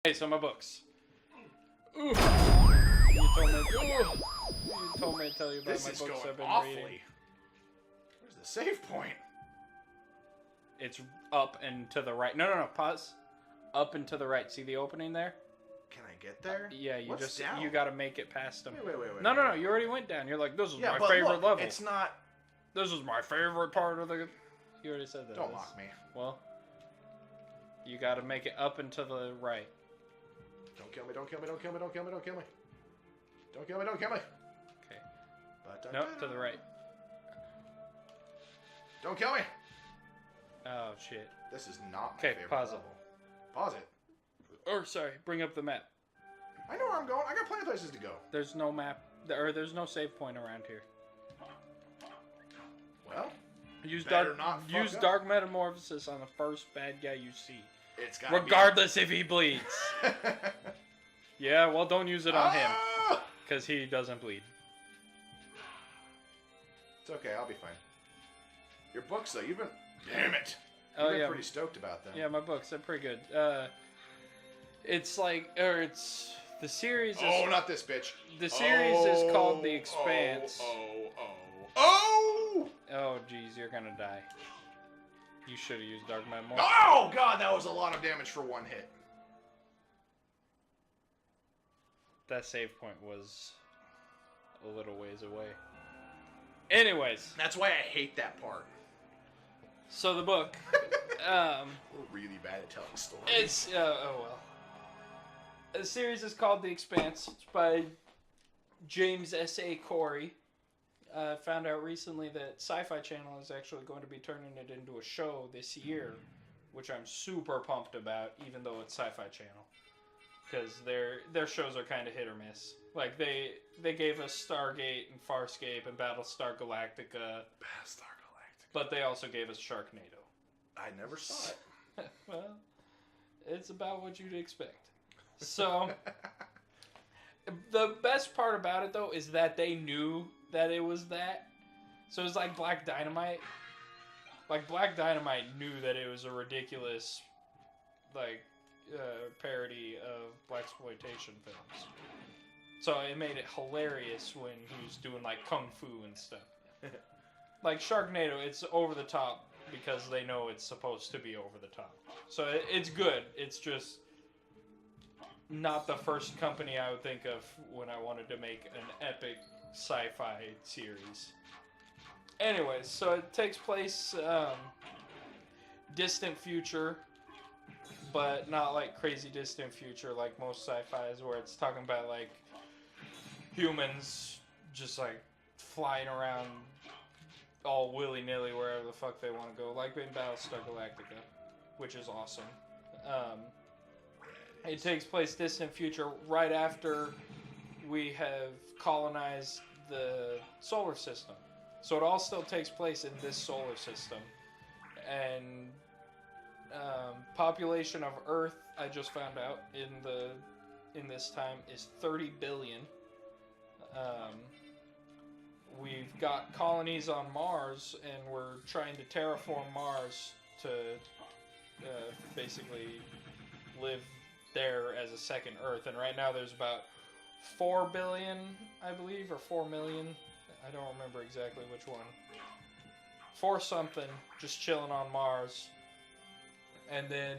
Hey, so my books. Ooh. You told me to tell you about This my is books going I've been awfully. reading. Where's the save point? It's up and to the right. No, pause. Up and to the right. See the opening there? Can I get there? Yeah, you What's down? you gotta make it past them. Wait. No, you already went down. You're like, this is Yeah, my but favorite look, level. it's not. This is my favorite part of the... You already said that. Don't mock me. Well, you gotta make it up and to the right. Don't kill me, don't kill me, don't kill me, don't kill me, don't kill me. Don't kill me, don't kill me. Okay. But, Nope, to the right. Don't kill me. Oh, shit. This is not my Okay, favorite pause level. Pause it. Or, sorry, bring up the map. I know where I'm going. I got plenty of places to go. There's no map, or there's no save point around here. Well, Use better not fuck up. dark metamorphosis on the first bad guy you see, it's got regardless if he bleeds. Yeah, well, don't use it on him, Ah! because he doesn't bleed. It's okay, I'll be fine. Your books, though, you've been... Damn it! Oh, You've been yeah. pretty stoked about them. Yeah, my books, they're pretty good. It's like, it's... The series is... Oh, not this bitch. The series is called The Expanse. Oh! Oh, jeez, you're gonna die. You should have used Dark Metamorphosis. Oh, God, that was a lot of damage for one hit. That save point was a little ways away. Anyways, That's why I hate that part. so the book, We're really bad at telling stories. it's oh well. The series is called The Expanse. It's by James S.A. Corey. Found out recently that Sci-Fi Channel is actually going to be turning it into a show this year, which I'm super pumped about, even though it's Sci-Fi Channel. Because their shows are kind of hit or miss. Like, they gave us Stargate and Farscape and Battlestar Galactica, Battlestar Galactica. but they also gave us Sharknado. I never saw it. Well, it's about what you'd expect. So, the best part about it, though, is that they knew that it was that. So it's like Black Dynamite. Like, Black Dynamite knew that it was a ridiculous, like, parody of blaxploitation films. So it made it hilarious when he was doing, like, kung fu and stuff. Like, Sharknado, it's over the top because they know it's supposed to be over the top. So it's good. It's just not the first company I would think of when I wanted to make an epic sci-fi series. Anyways, so it takes place distant future, but not like crazy distant future like most sci-fis where it's talking about like humans just like flying around all willy-nilly wherever the fuck they want to go, like in Battlestar Galactica, which is awesome. It takes place distant future right after we have colonized the solar system. So it all still takes place in this solar system. And population of Earth, I just found out in this time, is 30 billion. We've got colonies on Mars, and we're trying to terraform Mars to basically live there as a second Earth. And right now there's about 4 billion, I believe, or 4 million. I don't remember exactly which one. 4 something, just chilling on Mars. And then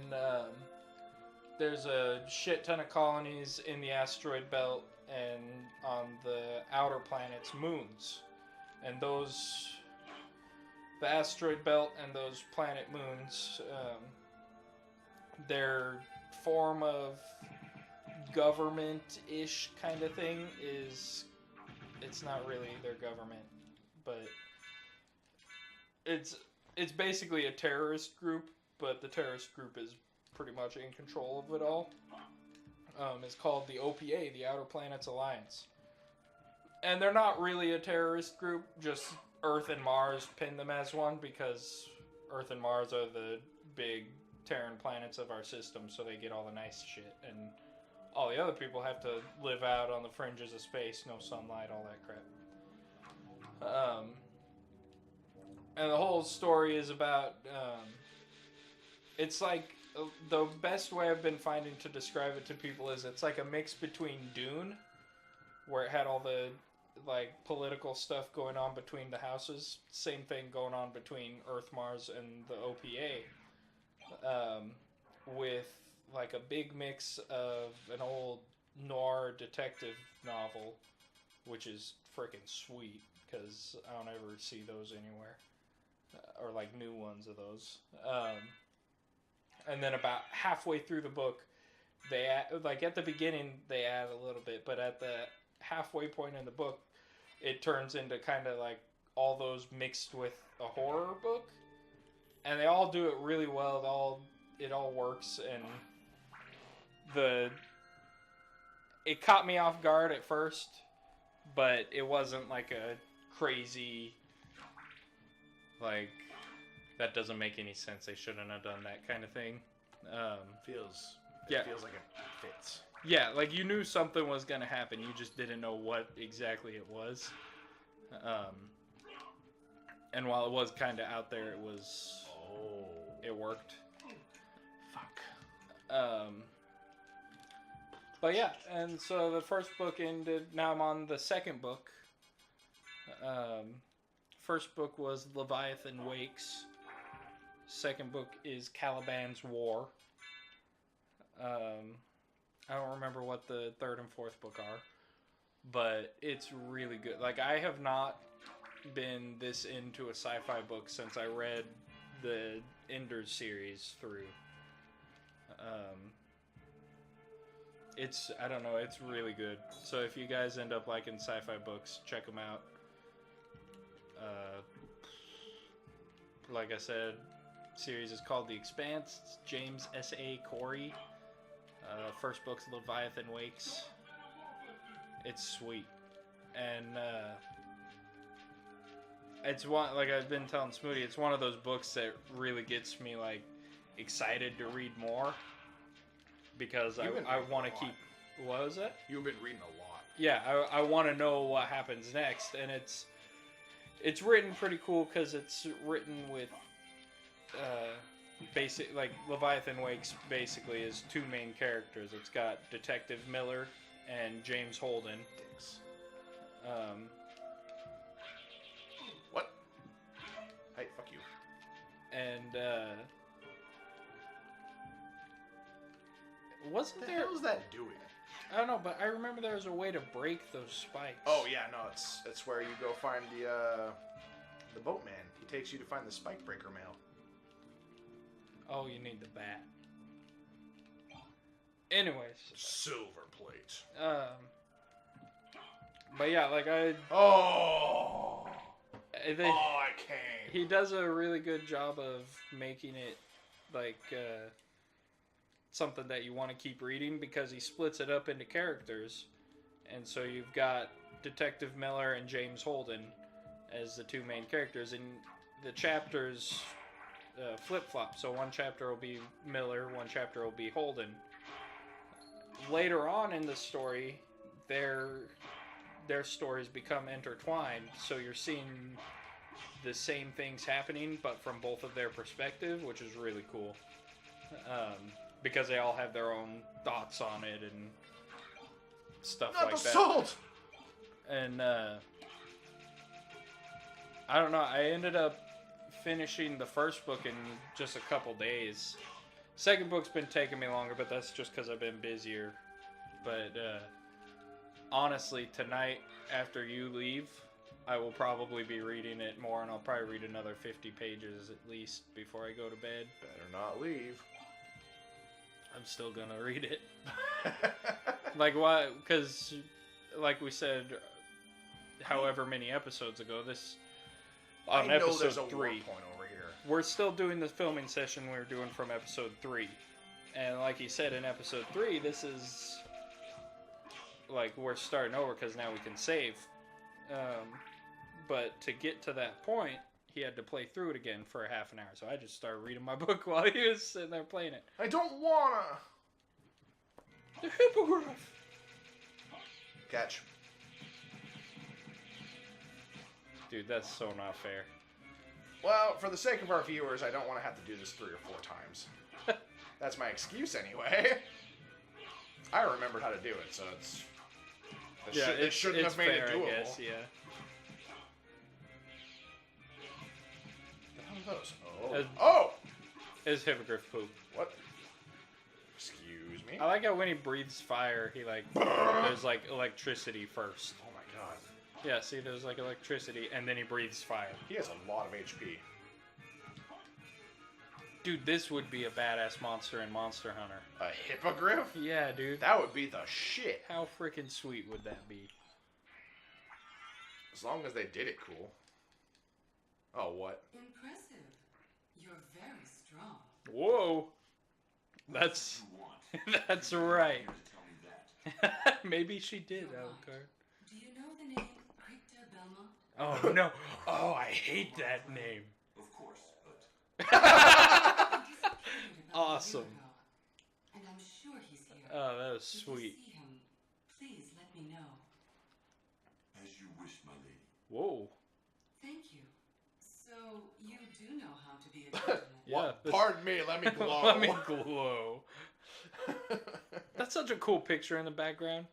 there's a shit ton of colonies in the asteroid belt and on the outer planets' moons. And the asteroid belt and those planet moons, their form of government-ish kind of thing is, it's not really their government, but it's basically a terrorist group, but the terrorist group is pretty much in control of it all. It's called the OPA, the Outer Planets Alliance. And they're not really a terrorist group, just Earth and Mars pin them as one, because Earth and Mars are the big Terran planets of our system, so they get all the nice shit, and all the other people have to live out on the fringes of space, no sunlight, all that crap. And the whole story is about, it's like the best way I've been finding to describe it to people is it's like a mix between Dune, where it had all the like political stuff going on between the houses, same thing going on between Earth, Mars, and the OPA, with like a big mix of an old noir detective novel, which is freaking sweet because I don't ever see those anywhere, or like new ones of those. And then about halfway through the book, they add, like at the beginning they add a little bit, but at the halfway point in the book, it turns into kind of like all those mixed with a horror book, and they all do it really well. It all works, and it caught me off guard at first, but it wasn't like a crazy, like, that doesn't make any sense, they shouldn't have done that kind of thing. Feels like it fits. Yeah, like you knew something was going to happen, you just didn't know what exactly it was. And while it was kind of out there, it worked. Fuck. But yeah, and so the first book ended. Now I'm on the second book. First book was Leviathan Wakes. Second book is Caliban's War. I don't remember what the third and fourth book are, but it's really good. Like, I have not been this into a sci-fi book since I read the Enders series through. I don't know, it's really good. So if you guys end up liking sci-fi books, check them out. Like I said, series is called The Expanse. It's James S.A. Corey. First book's Leviathan Wakes. It's sweet. And it's one, like I've been telling Smoody, it's one of those books that really gets me like excited to read more. Because I want to keep... What was it? You've been reading a lot. Yeah, I want to know what happens next. And it's written pretty cool because it's written with... basic, like, Leviathan Wakes basically is two main characters. It's got Detective Miller and James Holden. Dicks. What? Hey, fuck you. And, wasn't What the there... hell is that doing? I don't know, but I remember there was a way to break those spikes. Oh, yeah, no, it's where you go find the boatman. He takes you to find the spike breaker mail. Oh, you need the bat. Anyways. Silver plate. But yeah, like I came. He does a really good job of making it like something that you want to keep reading because he splits it up into characters, and so you've got Detective Miller and James Holden as the two main characters, and the chapters flip-flop. So one chapter will be Miller, one chapter will be Holden. Later on in the story, their stories become intertwined, so you're seeing the same things happening, but from both of their perspective, which is really cool. Because they all have their own thoughts on it and stuff like that. Not the salt! And I don't know, I ended up finishing the first book in just a couple days. Second book's been taking me longer, but that's just because I've been busier. But honestly, tonight, after you leave, I will probably be reading it more, and I'll probably read another 50 pages at least before I go to bed. Better not leave. I'm still gonna read it. Like, why? Because, like we said, however many episodes ago, this... On I know episode there's a 3. war point over here. We're still doing the filming session we were doing from episode 3. And like he said in episode 3, this is... Like, we're starting over because now we can save. But to get to that point, he had to play through it again for a half an hour. So I just started reading my book while he was sitting there playing it. I don't wanna! The hippogriff! Catch. Dude, that's so not fair. Well, for the sake of our viewers, I don't want to have to do this 3 or 4 times. That's my excuse anyway. I remembered how to do it, so it's... It shouldn't have made fair, it doable. I guess, yeah. What the hell are those? Oh! It's hippogriff poop. What? Excuse me? I like how when he breathes fire, he like... there's like electricity first. Oh my god. Yeah, see, there's like electricity, and then he breathes fire. He has a lot of HP. Dude, this would be a badass monster in Monster Hunter. A hippogriff? Yeah, dude. That would be the shit. How freaking sweet would that be? As long as they did it cool. Oh, what? Impressive. You're very strong. Whoa. That's that's right. Maybe she did, Alucard. Do you know the name Cricta Belmont? Oh no. Oh, I hate that name. Of course, but... Awesome. And I'm sure he's here. Oh, that was If sweet. you see him, please let me know. As you wish, my lady. Whoa. Thank you. So you do know how to be a gentleman. Yeah. Pardon me, let me glow. Let me glow. That's such a cool picture in the background.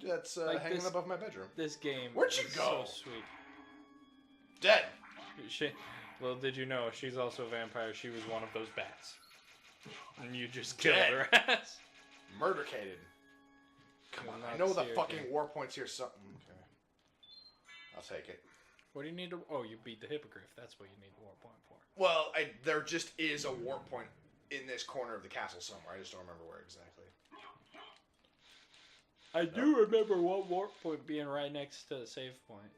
That's Like hanging this- above my bedroom. This game Where'd she is go? so sweet. Dead. Well, did you know she's also a vampire? She was one of those bats. And you just killed Dead. her ass. Murdercated. Come on, I know the fucking war point's here something. Okay. I'll take it. What do you need to... Oh, you beat the hippogriff. That's what you need the war point for. Well, there just is a war point in this corner of the castle somewhere. I just don't remember where exactly. I do remember one warp point being right next to the save point.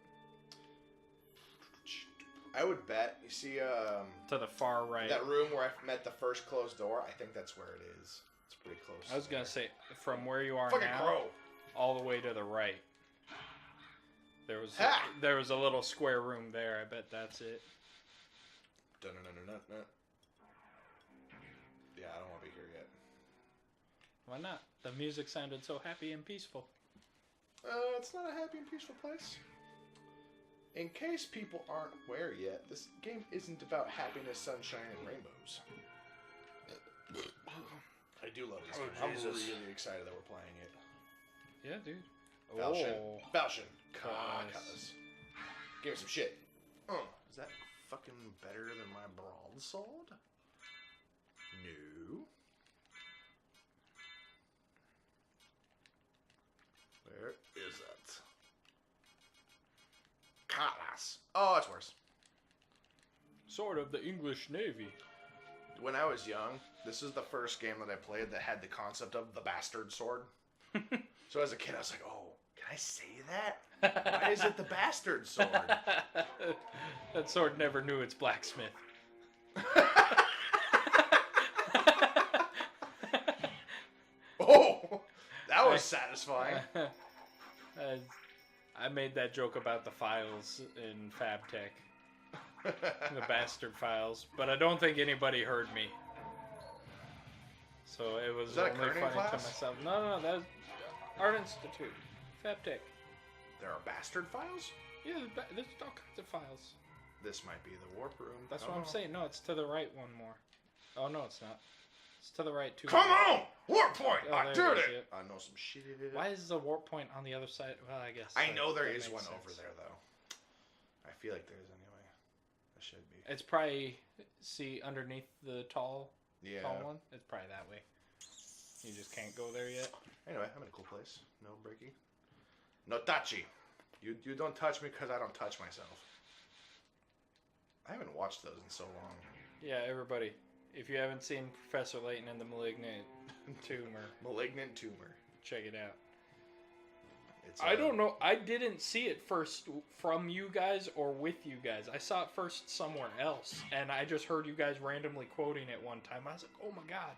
I would bet, you see, To the far right. that room where I met the first closed door, I think that's where it is. It's pretty close. I was going to say, from where you are Fucking now, crow. all the way to the right. Ha! There was a little square room there. I bet that's it. Dun-dun-dun-dun-dun. Yeah, I don't want to be here yet. Why not? The music sounded so happy and peaceful. It's not a happy and peaceful place. In case people aren't aware yet, this game isn't about happiness, sunshine, and rainbows. I do love this game. I'm really excited that we're playing it. Yeah, dude. Falchion. Oh. Falchion. Nice. Cutlass. Give me some shit. Is that fucking better than my broadsword? No. Where is it? Cutlass. Oh, that's worse. Sword of the English Navy. When I was young, this is the first game that I played that had the concept of the bastard sword. So as a kid, I was like, oh, can I say that? Why is it the bastard sword? That sword never knew its blacksmith. Oh, that was satisfying. I made that joke about the files in FabTech. The bastard files. But I don't think anybody heard me. So it was Is that a only Kerning funny class? to myself. No, that was Art Institute. FabTech. There are bastard files? Yeah, there's all kinds of files. This might be the warp room. That's what I'm saying. No, it's to the right one more. Oh, no, it's not. It's to the right two. Come more. on! Warp point! Oh, I there did it is, it! yep. I know some shit. Why is the warp point on the other side? Well, I guess. I know there that is makes one sense. over there, though. I feel like there is anyway. There should be. It's probably, see, underneath the tall one? It's probably that way. You just can't go there yet. Anyway, I'm in a cool place. No breaky. No touchy. You don't touch me because I don't touch myself. I haven't watched those in so long. Yeah, everybody. If you haven't seen Professor Layton and the Malignant Tumor, Malignant tumor. check it out. It's, I don't know. I didn't see it first from you guys or with you guys. I saw it first somewhere else, and I just heard you guys randomly quoting it one time. I was like, oh my god.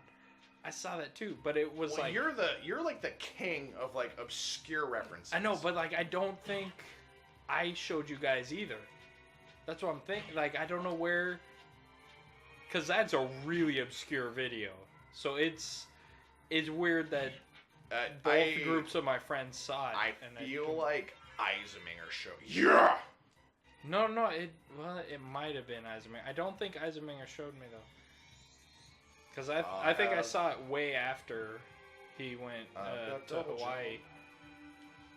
I saw that too, but it was Well, like... you're like the king of like obscure references. I know, but like I don't think I showed you guys either. That's what I'm thinking. Like I don't know where, because that's a really obscure video. So it's weird that both groups of my friends saw it. I and feel like Eiseminger showed. Yeah. No. It might have been Eiseminger. I don't think Eiseminger showed me though. Because I think I saw it way after he went to Hawaii.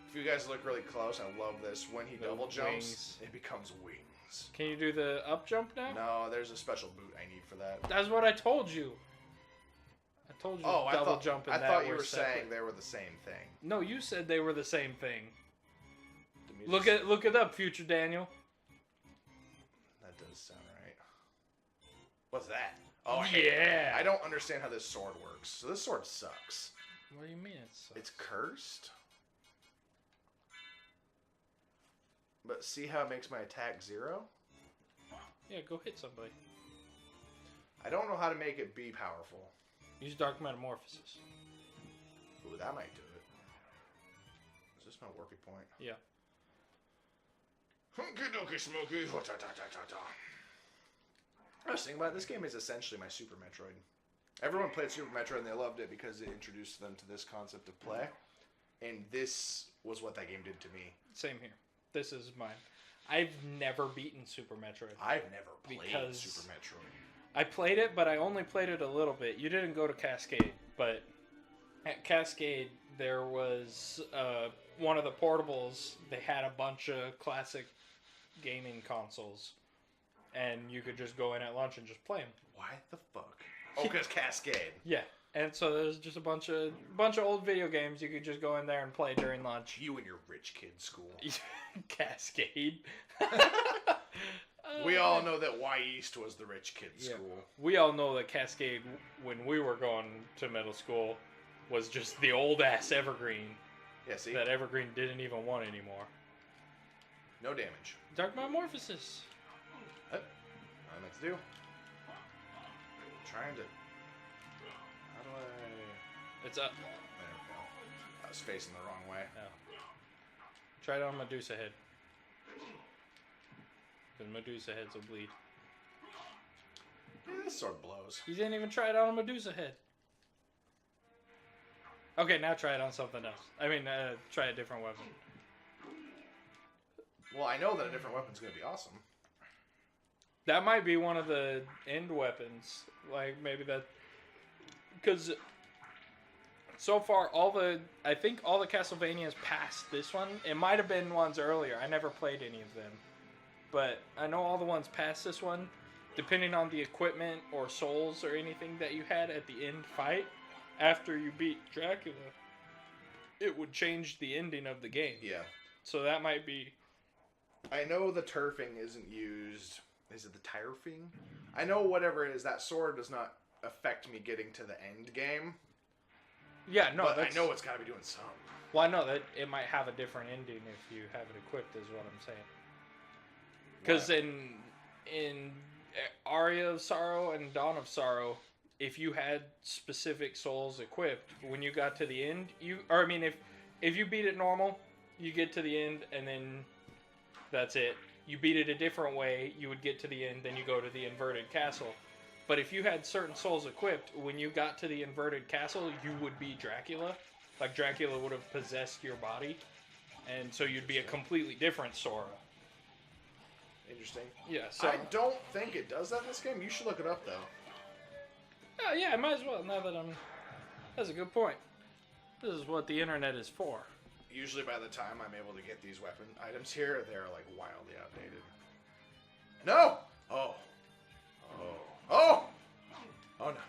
If you guys look really close, I love this. When he The double jumps, wings. it becomes wings. Can you do the up jump now? No, there's a special boot I need for that. That's what I told you. I told you double jump and I that thought you were were separate. saying they were the same thing. No, you said they were the same thing. The music- Look it up, future Daniel. That does sound right. What's that? Oh, hey, Yeah. I don't understand how this sword works. So this sword sucks. What do you mean It's cursed? But see how it makes my attack 0? Yeah, go hit somebody. I don't know how to make it be powerful. Use Dark Metamorphosis. Ooh, that might do it. Is this my working point? Yeah. Hunky dokie smoky. I was thinking about it, this game is essentially my Super Metroid. Everyone played Super Metroid and they loved it because it introduced them to this concept of play. And this was what that game did to me. Same here. This is mine. I've never beaten Super Metroid. I've never played Because- Super Metroid. I played it, but I only played it a little bit. You didn't go to Cascade, but at Cascade there was one of the portables. They had a bunch of classic gaming consoles, and you could just go in at lunch and just play them. Why the fuck? Oh, because Cascade. Yeah, and so there's just a bunch of old video games you could just go in there and play during lunch. You and your rich kid school. Cascade. We all know that Y East was the rich kid Yeah. school. We all know that Cascade, when we were going to middle school, was just the old ass Evergreen Yeah, see? that Evergreen didn't even want anymore. No damage. Dark Metamorphosis. What? I meant to do. Trying to. How do I? It's up. There we go. I was facing the wrong way. Try it on Medusa head. Because Medusa heads will bleed. Yeah, this sword blows. You didn't even try it on a Medusa head. Okay, now try it on something else. I mean, try a different weapon. Well, I know that a different weapon's gonna be awesome. That might be one of the end weapons. Like, maybe that... Because so far, I think all the Castlevanias past this one. It might have been ones earlier. I never played any of them. But I know all the ones past this one, depending on the equipment or souls or anything that you had at the end fight, after you beat Dracula, it would change the ending of the game. Yeah. So that might be... I know the turfing isn't used. Is it the tyrfing? I know whatever it is, that sword does not affect me getting to the end game. Yeah, no, but that's... I know it's gotta be doing something. Well, I know that it might have a different ending if you have it equipped, is what I'm saying. Because in Aria of Sorrow and Dawn of Sorrow, if you had specific souls equipped, when you got to the end, if you beat it normal, you get to the end and then that's it. You beat it a different way, you would get to the end, then you go to the inverted castle. But if you had certain souls equipped, when you got to the inverted castle, you would be Dracula. Like Dracula would have possessed your body, and so you'd be a completely different Sora. Interesting. Yeah, so... I don't think it does that in this game. You should look it up, though. Oh, yeah, I might as well, now that I'm... That's a good point. This is what the internet is for. Usually by the time I'm able to get these weapon items here, they're, like, wildly outdated. No! Oh. Oh. Oh! Oh, no.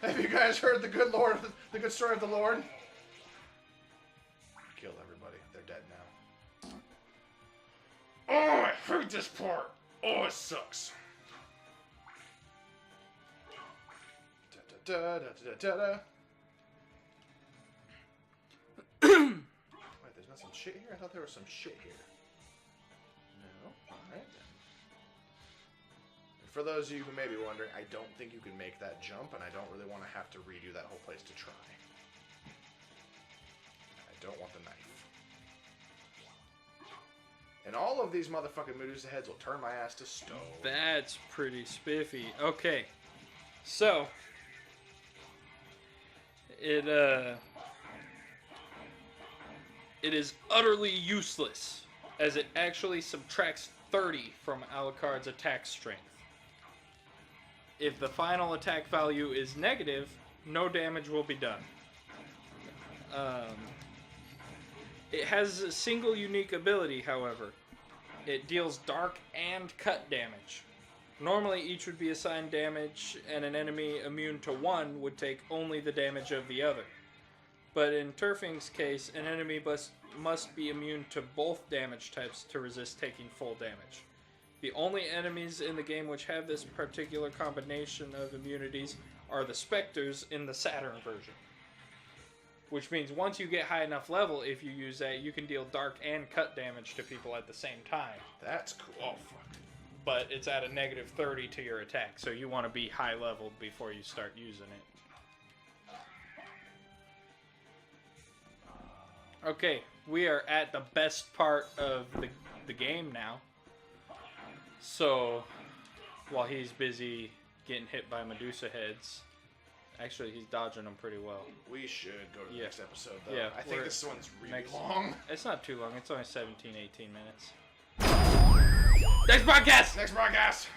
Have you guys heard the good story of the Lord? Killed everybody. They're dead now. Oh, I hate this part. Oh, it sucks. Da da da da da da. Wait, there's not some shit here? I thought there was some shit here. No? Alright then. And for those of you who may be wondering, I don't think you can make that jump, and I don't really want to have to redo that whole place to try. I don't want the knife. And all of these motherfucking Medusa heads will turn my ass to stone. That's pretty spiffy. Okay. So... It is utterly useless, as it actually subtracts 30 from Alucard's attack strength. If the final attack value is negative, no damage will be done. It has a single unique ability, however. It deals dark and cut damage. Normally, each would be assigned damage, and an enemy immune to one would take only the damage of the other. But in Turfing's case, an enemy must be immune to both damage types to resist taking full damage. The only enemies in the game which have this particular combination of immunities are the Spectres in the Saturn version. Which means once you get high enough level, if you use that, you can deal dark and cut damage to people at the same time. That's cool. Oh, fuck. But it's at a negative 30 to your attack, so you want to be high leveled before you start using it. Okay, we are at the best part of the game now. So, while he's busy getting hit by Medusa heads, actually he's dodging them pretty well. We should go to the next episode, though. Yeah, I think this one's really next- long. It's not too long, it's only 17, 18 minutes. Next podcast! Next broadcast!